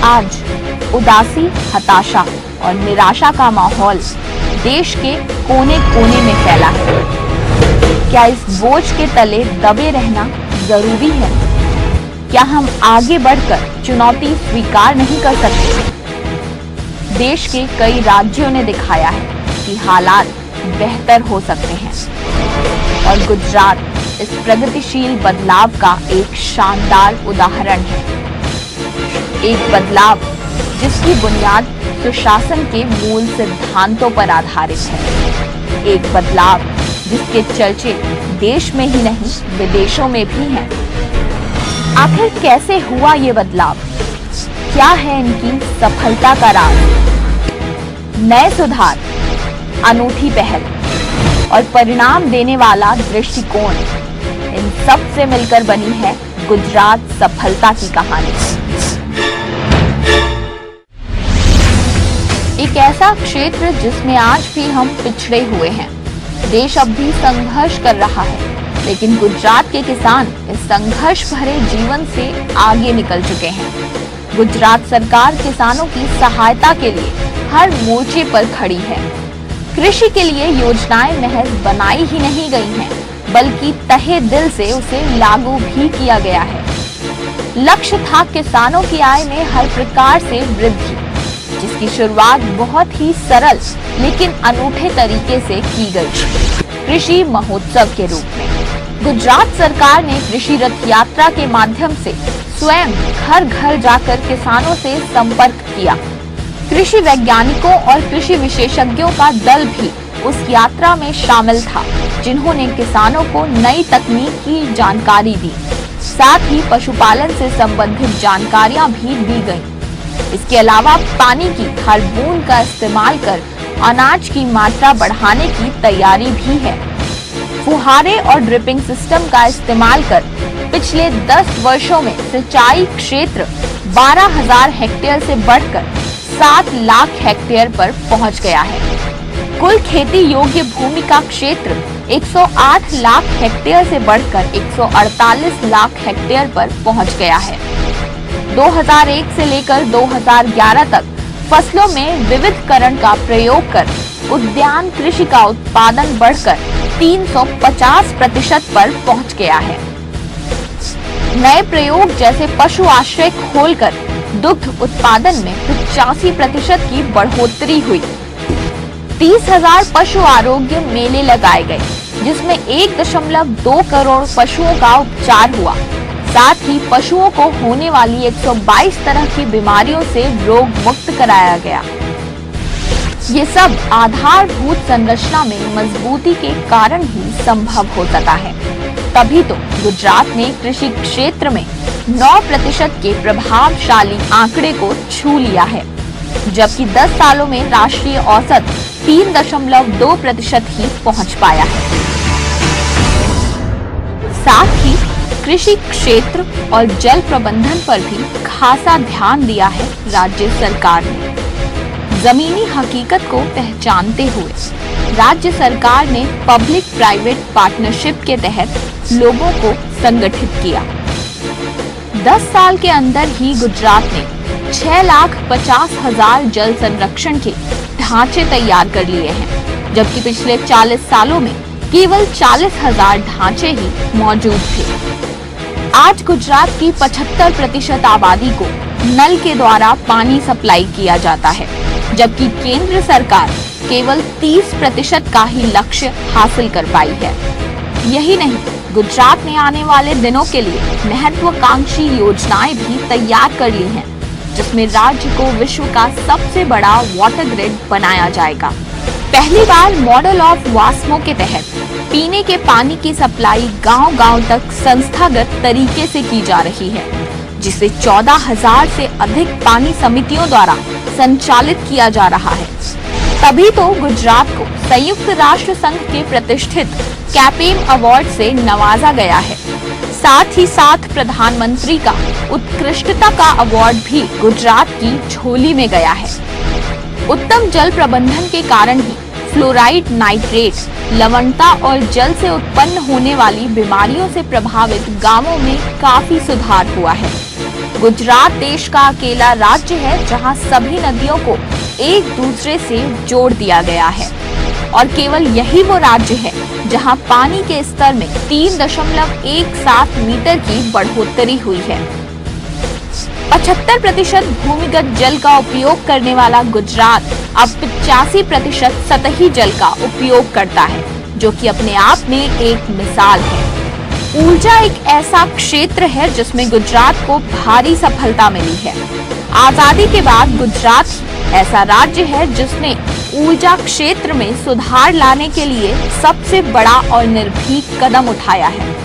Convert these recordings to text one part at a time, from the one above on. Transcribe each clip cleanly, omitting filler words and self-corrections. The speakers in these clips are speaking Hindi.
आज उदासी, हताशा और निराशा का माहौल देश के कोने-कोने में फैला है। क्या इस बोझ के तले दबे रहना जरूरी है? क्या हम आगे बढ़कर चुनौती स्वीकार नहीं कर सकते? देश के कई राज्यों ने दिखाया है कि हालात बेहतर हो सकते हैं और गुजरात इस प्रगतिशील बदलाव का एक शानदार उदाहरण है। एक बदलाव जिसकी बुनियाद सुशासन के मूल सिद्धांतों पर आधारित है। एक बदलाव जिसके चर्चे देश में ही नहीं विदेशों में भी हैं। आखिर कैसे हुआ ये बदलाव? क्या है इनकी सफलता का राज? नए सुधार, अनूठी पहल और परिणाम देने वाला दृष्टिकोण, इन सब से मिलकर बनी है गुजरात सफलता की कहानी। एक ऐसा क्षेत्र जिसमें आज भी हम पिछड़े हुए हैं। देश अब भी संघर्ष कर रहा है, लेकिन गुजरात के किसान इस संघर्ष भरे जीवन से आगे निकल चुके हैं। गुजरात सरकार किसानों की सहायता के लिए हर मोर्चे पर खड़ी है। कृषि के लिए योजनाएं महज बनाई ही नहीं गई हैं, बल्कि तहे दिल से उसे लागू भी किया गया है। लक्ष्य था किसानों की आय में हर प्रकार से वृद्धि, जिसकी शुरुआत बहुत ही सरल लेकिन अनूठे तरीके से की गई, कृषि महोत्सव के रूप में। गुजरात सरकार ने कृषि रथ यात्रा के माध्यम से स्वयं घर घर जाकर किसानों से संपर्क किया। कृषि वैज्ञानिकों और कृषि विशेषज्ञों का दल भी उस यात्रा में शामिल था, जिन्होंने किसानों को नई तकनीक की जानकारी दी। साथ ही पशुपालन से संबंधित जानकारियां भी दी गईं। इसके अलावा पानी की हर बूंद का इस्तेमाल कर अनाज की मात्रा बढ़ाने की तैयारी भी है। फुहारे और ड्रिपिंग सिस्टम का इस्तेमाल कर पिछले 10 वर्षों में सिंचाई क्षेत्र 12,000 हेक्टेयर से बढ़कर 7 लाख हेक्टेयर पर पहुंच गया है। कुल खेती योग्य भूमि का क्षेत्र 108 लाख हेक्टेयर से बढ़कर 148 लाख हेक्टेयर पर पहुंच गया है। 2001 से लेकर 2011 तक फसलों में विविधकरण का प्रयोग कर उद्यान कृषि का उत्पादन बढ़कर 350% पर पहुंच गया है। नए प्रयोग जैसे पशु आश्रय खोलकर दुग्ध उत्पादन में 85% की बढ़ोतरी हुई। 30,000 पशु आरोग्य मेले लगाए गए, जिसमें 1.2 करोड़ पशुओं का उपचार हुआ। साथ ही पशुओं को होने वाली 122 तरह की बीमारियों से रोग मुक्त कराया गया। ये सब आधारभूत संरचना में मजबूती के कारण ही संभव हो सका है। तभी तो गुजरात ने कृषि क्षेत्र में 9% के प्रभावशाली आंकड़े को छू लिया है, जबकि 10 सालों में राष्ट्रीय औसत 3.2% ही पहुंच पाया है। साथ ही कृषि क्षेत्र और जल प्रबंधन पर भी खासा ध्यान दिया है राज्य सरकार ने। जमीनी हकीकत को पहचानते हुए राज्य सरकार ने पब्लिक प्राइवेट पार्टनरशिप के तहत लोगों को संगठित किया। 10 साल के अंदर ही गुजरात ने 6,50,000 जल संरक्षण के ढांचे तैयार कर लिए हैं, जबकि पिछले 40 सालों में केवल 40,000 ढांचे ही मौजूद थे। आज गुजरात की 75% आबादी को नल के द्वारा पानी सप्लाई किया जाता है, जबकि केंद्र सरकार केवल 30% का ही लक्ष्य हासिल कर पाई है। यही नहीं, गुजरात ने आने वाले दिनों के लिए महत्वाकांक्षी योजनाएं भी तैयार कर ली हैं, जिसमें राज्य को विश्व का सबसे बड़ा वाटर ग्रिड बनाया जाएगा। पहली बार मॉडल ऑफ वास्मो के तहत पीने के पानी की सप्लाई गांव-गांव तक संस्थागत तरीके से की जा रही है, जिसे 14,000 से अधिक पानी समितियों द्वारा संचालित किया जा रहा है। तभी तो गुजरात को संयुक्त राष्ट्र संघ के प्रतिष्ठित कैपेम अवार्ड से नवाजा गया है। साथ ही साथ प्रधानमंत्री का उत्कृष्टता का अवार्ड भी गुजरात की झोली में गया है। उत्तम जल प्रबंधन के कारण ही फ्लोराइड, नाइट्रेट, लवणता और जल से उत्पन्न होने वाली बीमारियों से प्रभावित गांवों में काफी सुधार हुआ है। गुजरात देश का अकेला राज्य है जहां सभी नदियों को एक दूसरे से जोड़ दिया गया है और केवल यही वो राज्य है जहां पानी के स्तर में 3.17 मीटर की बढ़ोतरी हुई है। 75% भूमिगत जल का उपयोग करने वाला गुजरात अब 85% सतही जल का उपयोग करता है, जो कि अपने आप में एक मिसाल है। ऊर्जा एक ऐसा क्षेत्र है जिसमें गुजरात को भारी सफलता मिली है। आजादी के बाद गुजरात ऐसा राज्य है जिसने ऊर्जा क्षेत्र में सुधार लाने के लिए सबसे बड़ा और निर्भीक कदम उठाया है।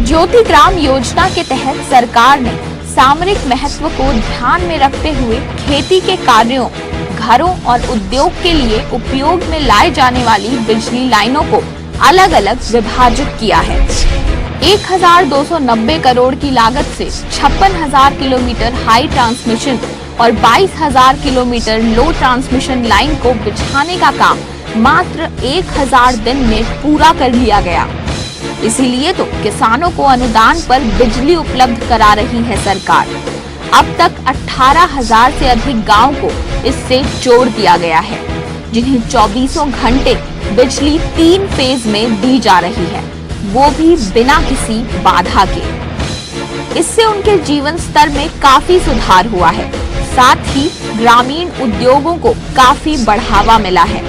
ज्योति ग्राम योजना के तहत सरकार ने सामरिक महत्व को ध्यान में रखते हुए खेती के कार्यों, घरों और उद्योग के लिए उपयोग में लाए जाने वाली बिजली लाइनों को अलग अलग विभाजित किया है। 1290 करोड़ की लागत से 56,000 किलोमीटर हाई ट्रांसमिशन और 22,000 किलोमीटर लो ट्रांसमिशन लाइन को बिछाने का काम मात्र 1000 दिन में पूरा कर लिया गया। इसीलिए तो किसानों को अनुदान पर बिजली उपलब्ध करा रही है सरकार। अब तक 18,000 से अधिक गांव को इससे जोड़ दिया गया है, जिन्हें 24 घंटे बिजली 3 फेज में दी जा रही है, वो भी बिना किसी बाधा के। इससे उनके जीवन स्तर में काफी सुधार हुआ है। साथ ही ग्रामीण उद्योगों को काफी बढ़ावा मिला है।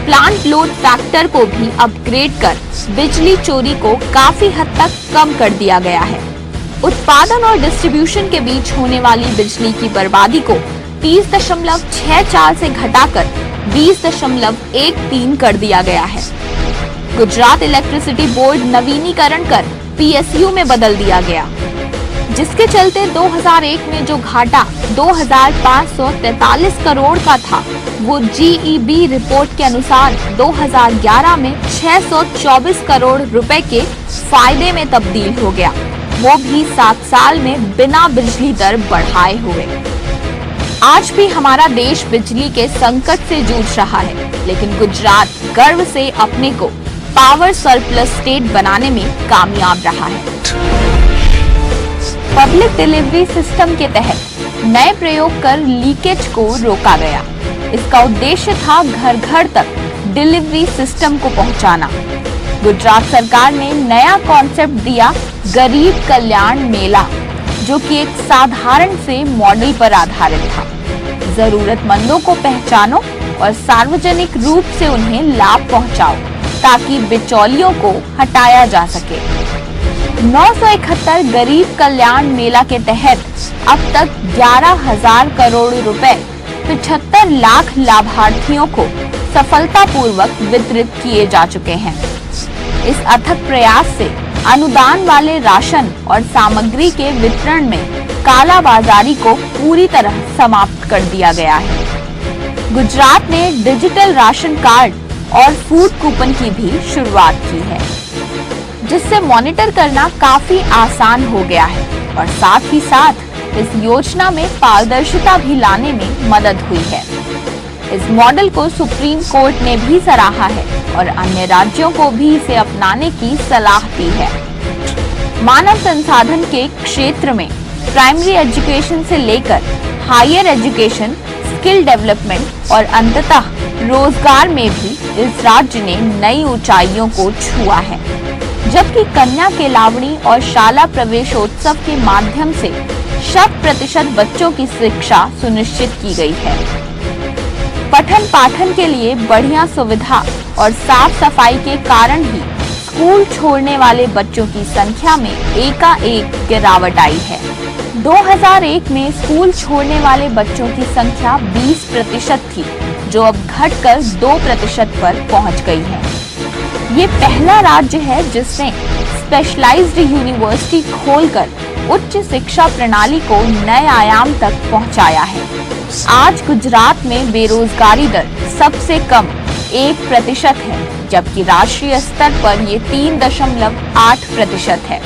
प्लांट लोड फैक्टर को भी अपग्रेड कर बिजली चोरी को काफी हद तक कम कर दिया गया है। उत्पादन और डिस्ट्रीब्यूशन के बीच होने वाली बिजली की बर्बादी को 30.64 से घटाकर 20.13 कर दिया गया है। गुजरात इलेक्ट्रिसिटी बोर्ड नवीनीकरण कर PSU में बदल दिया गया, जिसके चलते 2001 में जो घाटा 2543 करोड़ का था, वो GEB रिपोर्ट के अनुसार 2011 में 624 करोड़ रुपए के फायदे में तब्दील हो गया, वो भी 7 साल में बिना बिजली दर बढ़ाए हुए। आज भी हमारा देश बिजली के संकट से जूझ रहा है, लेकिन गुजरात गर्व से अपने को पावर सरप्लस स्टेट बनाने में कामयाब रहा है। पब्लिक डिलीवरी सिस्टम के तहत नए प्रयोग कर लीकेज को रोका गया। इसका उद्देश्य था घर घर तक डिलीवरी सिस्टम को पहुंचाना। गुजरात सरकार ने नया कॉन्सेप्ट दिया, गरीब कल्याण मेला, जो कि एक साधारण से मॉडल पर आधारित था। जरूरतमंदों को पहचानो और सार्वजनिक रूप से उन्हें लाभ पहुंचाओ, ताकि बिचौलियों को हटाया जा सके। 971 गरीब कल्याण मेला के तहत अब तक 11,000 करोड़ रुपए 75 लाख लाभार्थियों को सफलतापूर्वक वितरित किए जा चुके हैं। इस अथक प्रयास से अनुदान वाले राशन और सामग्री के वितरण में कालाबाजारी को पूरी तरह समाप्त कर दिया गया है। गुजरात ने डिजिटल राशन कार्ड और फूड कूपन की भी शुरुआत की है, जिससे मॉनिटर करना काफी आसान हो गया है और साथ ही साथ इस योजना में पारदर्शिता भी लाने में मदद हुई है। इस मॉडल को सुप्रीम कोर्ट ने भी सराहा है और अन्य राज्यों को भी इसे अपनाने की सलाह दी है। मानव संसाधन के क्षेत्र में प्राइमरी एजुकेशन से लेकर हायर एजुकेशन, स्किल डेवलपमेंट और अंततः रोजगार में भी इस राज्य ने नई ऊंचाइयों को छुआ है। जबकि कन्या केलावड़ी और शाला प्रवेशोत्सव के माध्यम से 100% बच्चों की शिक्षा सुनिश्चित की गई है। पठन पाठन के लिए बढ़िया सुविधा और साफ सफाई के कारण ही स्कूल छोड़ने वाले बच्चों की संख्या में एकाएक गिरावट आई है। 2001 में स्कूल छोड़ने वाले बच्चों की संख्या 20% थी, जो अब घटकर 2% पर पहुंच गई है। ये पहला राज्य है जिसने स्पेशलाइज्ड यूनिवर्सिटी खोलकर उच्च शिक्षा प्रणाली को नए आयाम तक पहुंचाया है। आज गुजरात में बेरोजगारी दर सबसे कम 1% है, जबकि राष्ट्रीय स्तर पर ये 3.8% है।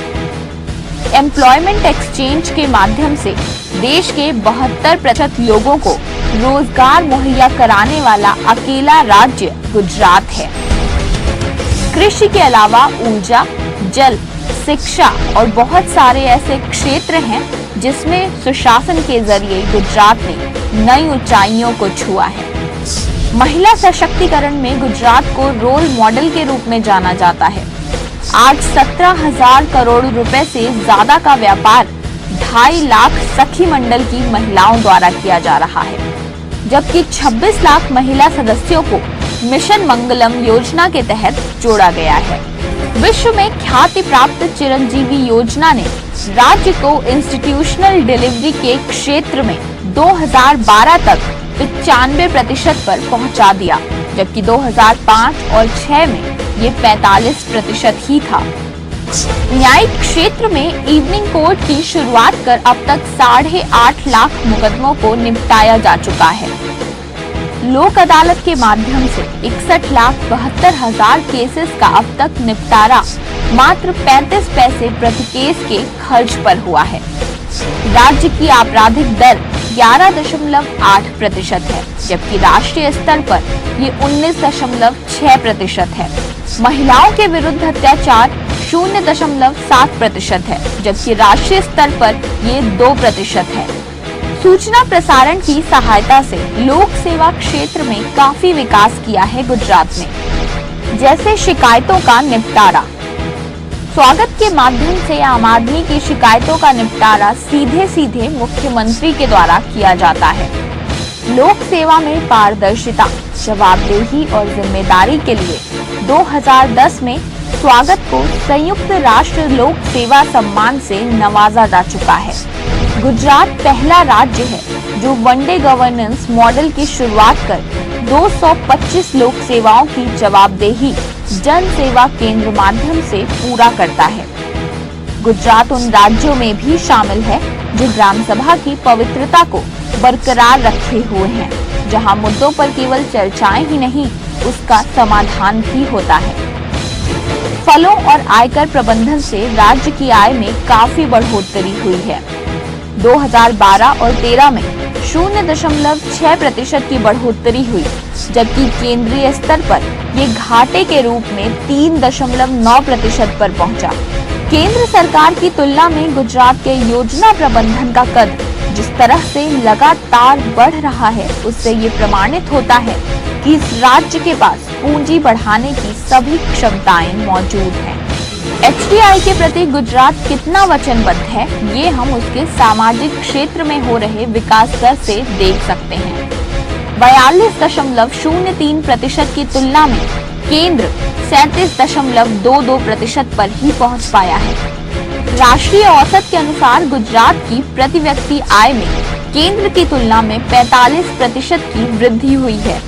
एम्प्लॉयमेंट एक्सचेंज के माध्यम से देश के 72% लोगों को रोजगार मुहैया कराने वाला अकेला राज्य गुजरात है। कृषि के अलावा ऊर्जा, जल, शिक्षा और बहुत सारे ऐसे क्षेत्र हैं जिसमें सुशासन के जरिए गुजरात ने नई ऊंचाइयों को छुआ है। महिला सशक्तिकरण में गुजरात को रोल मॉडल के रूप में जाना जाता है। आज 17,000 करोड़ रुपए से ज्यादा का व्यापार 2.5 लाख सखी मंडल की महिलाओं द्वारा किया जा रहा है, जबकि 26 लाख महिला सदस्यों को मिशन मंगलम योजना के तहत जोड़ा गया है। विश्व में ख्याति प्राप्त चिरंजीवी योजना ने राज्य को इंस्टीट्यूशनल डिलीवरी के क्षेत्र में 2012 तक 95% पर पहुंचा दिया, जबकि 2005 और 6 में ये 45% ही था। न्यायिक क्षेत्र में इवनिंग कोर्ट की शुरुआत कर अब तक 8.5 लाख मुकदमों को निपटाया जा चुका है। लोक अदालत के माध्यम से 61,72,000 केसेस का अब तक निपटारा मात्र 35 पैसे प्रति केस के खर्च पर हुआ है। राज्य की आपराधिक दर 11.8% है, जबकि राष्ट्रीय स्तर पर ये 19.6% है। महिलाओं के विरुद्ध अत्याचार 0.7% है, जबकि राष्ट्रीय स्तर पर ये 2% है। सूचना प्रसारण की सहायता से लोक सेवा क्षेत्र में काफी विकास किया है गुजरात ने, जैसे शिकायतों का निपटारा। स्वागत के माध्यम से आम आदमी की शिकायतों का निपटारा सीधे मुख्यमंत्री के द्वारा किया जाता है। लोक सेवा में पारदर्शिता, जवाबदेही और जिम्मेदारी के लिए 2010 में स्वागत को संयुक्त राष्ट्र लोक सेवा सम्मान से नवाजा जा चुका है। गुजरात पहला राज्य है जो वनडे गवर्नेंस मॉडल की शुरुआत कर 225 लोक सेवाओं की जवाबदेही जन सेवा केंद्र माध्यम से पूरा करता है। गुजरात उन राज्यों में भी शामिल है जो ग्राम सभा की पवित्रता को बरकरार रखे हुए हैं, जहां मुद्दों पर केवल चर्चाएं ही नहीं, उसका समाधान भी होता है। फलों और आयकर प्रबंधन से राज्य की आय में काफी बढ़ोतरी हुई है। 2012 और 13 में 0.6% की बढ़ोतरी हुई, जबकि केंद्रीय स्तर पर ये घाटे के रूप में 3.9% पर पहुंचा। केंद्र सरकार की तुलना में गुजरात के योजना प्रबंधन का कद जिस तरह से लगातार बढ़ रहा है, उससे ये प्रमाणित होता है कि इस राज्य के पास पूंजी बढ़ाने की सभी क्षमताएं मौजूद हैं। HDI के प्रति गुजरात कितना वचनबद्ध है, ये हम उसके सामाजिक क्षेत्र में हो रहे विकास दर से देख सकते हैं। 42.03% की तुलना में केंद्र 37.22% पर ही पहुंच पाया है। राष्ट्रीय औसत के अनुसार गुजरात की प्रति व्यक्ति आय में केंद्र की तुलना में 45% की वृद्धि हुई है।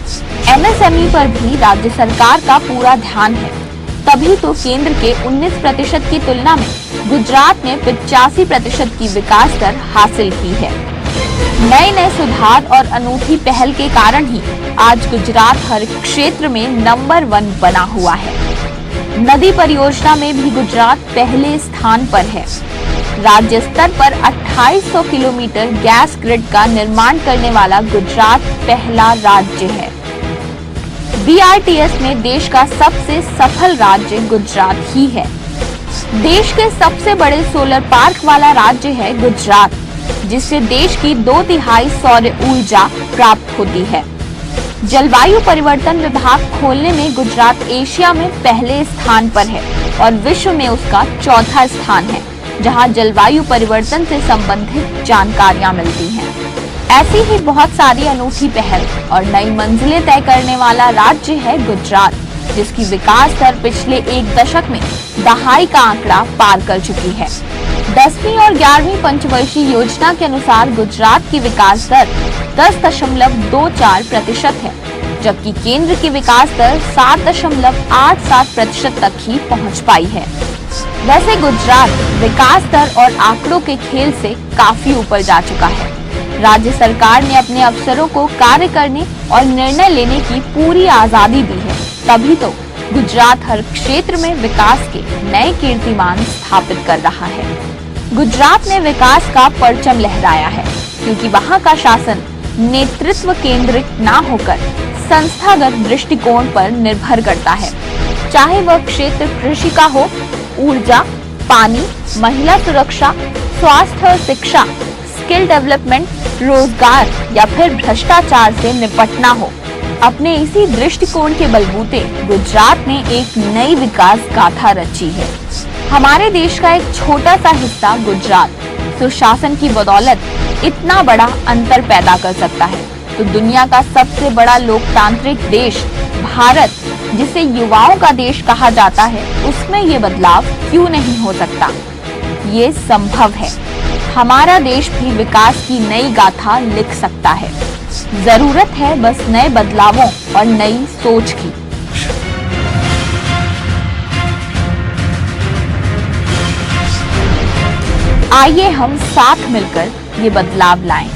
MSME पर भी राज्य सरकार का पूरा ध्यान है, तभी तो केंद्र के 19% की तुलना में गुजरात ने 85% की विकास दर हासिल की है। नए सुधार और अनूठी पहल के कारण ही आज गुजरात हर क्षेत्र में नंबर 1 बना हुआ है। नदी परियोजना में भी गुजरात पहले स्थान पर है। राज्य स्तर पर 2800 किलोमीटर गैस ग्रिड का निर्माण करने वाला गुजरात पहला राज्य है। BRTS में देश का सबसे सफल राज्य गुजरात ही है। देश के सबसे बड़े सोलर पार्क वाला राज्य है गुजरात, जिससे देश की 2/3 सौर ऊर्जा प्राप्त होती है। जलवायु परिवर्तन विभाग खोलने में गुजरात एशिया में पहले स्थान पर है और विश्व में उसका चौथा स्थान है, जहां जलवायु परिवर्तन से संबंधित जानकारियां मिलती हैं। ऐसी ही बहुत सारी अनूठी पहल और नई मंजिलें तय करने वाला राज्य है गुजरात, जिसकी विकास दर पिछले 1 दशक में 2.5 का आंकड़ा पार कर चुकी है। 10वीं और 11वीं पंचवर्षीय योजना के अनुसार गुजरात की विकास दर 10.24% है, जबकि केंद्र की विकास दर 7.87% तक ही पहुंच पाई है। वैसे गुजरात विकास दर और आंकड़ों के खेल से काफी ऊपर जा चुका है। राज्य सरकार ने अपने अफसरों को कार्य करने और निर्णय लेने की पूरी आजादी दी है, तभी तो गुजरात हर क्षेत्र में विकास के नए कीर्तिमान स्थापित कर रहा है। गुजरात ने विकास का परचम लहराया है, क्योंकि वहां का शासन नेतृत्व केंद्रित न होकर संस्थागत दृष्टिकोण पर निर्भर करता है। चाहे वह क्षेत्र कृषि का हो, ऊर्जा, पानी, महिला सुरक्षा, स्वास्थ्य और शिक्षा, स्किल डेवलपमेंट, रोजगार या फिर भ्रष्टाचार से निपटना हो। अपने इसी दृष्टिकोण के बलबूते गुजरात ने एक नई विकास गाथा रची है। हमारे देश का एक छोटा सा हिस्सा गुजरात सुशासन की बदौलत इतना बड़ा अंतर पैदा कर सकता है, तो दुनिया का सबसे बड़ा लोकतांत्रिक देश भारत, जिसे युवाओं का देश कहा जाता है, उसमें ये बदलाव क्यों नहीं हो सकता? ये संभव है। हमारा देश भी विकास की नई गाथा लिख सकता है। जरूरत है बस नए बदलावों और नई सोच की। आइए हम साथ मिलकर ये बदलाव लाएं।